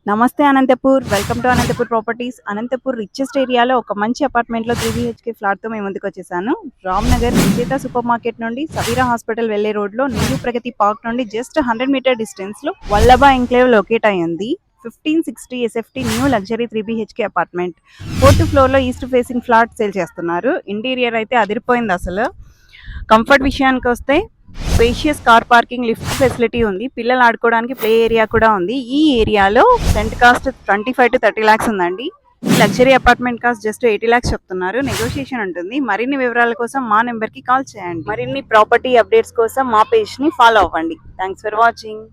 నమస్తే Anantapur. Welcome to Anantapur properties. Anantapur richest ఏరియాలో ఒక మంచి అపార్ట్మెంట్లో 3 BHK ఫ్లాట్తో మేము ముందుకు వచ్చేసాను. రామ్నగర్ విజేత సూపర్ మార్కెట్ నుండి సవీరా హాస్పిటల్ వెళ్లే రోడ్లో న్యూ ప్రగతి పార్క్ నుండి జస్ట్ 100 మీటర్ డిస్టెన్స్లో వల్లభా ఎంక్లేవ్ లొకేట్ అయ్యింది. 1560 SFT new luxury 3 BHK apartment. 4th ఫ్లోర్లో ఈస్ట్ ఫేసింగ్ ఫ్లాట్ సేల్ చేస్తున్నారు. ఇంటీరియర్ అయితే అదిరిపోయింది అసలు. కంఫర్ట్ విషయానికి వస్తే spacious car parking, lift facility ఉంది. పిల్లలు ఆడుకోవడానికి ప్లే ఏరియా కూడా ఉంది. ఈ ఏరియాలో రెంట్ కాస్ట్ 25 to 30 lakhs ఉందండి. Luxury apartment cost just 80 lakhs చెప్తున్నారు. నెగోషియేషన్ ఉంటుంది. మరిన్ని వివరాల కోసం మా నెంబర్కి కాల్ చేయండి. మరిన్ని ప్రాపర్టీ అప్డేట్స్ కోసం మా పేజ్ని ఫాలో అవ్వండి. Thanks for watching.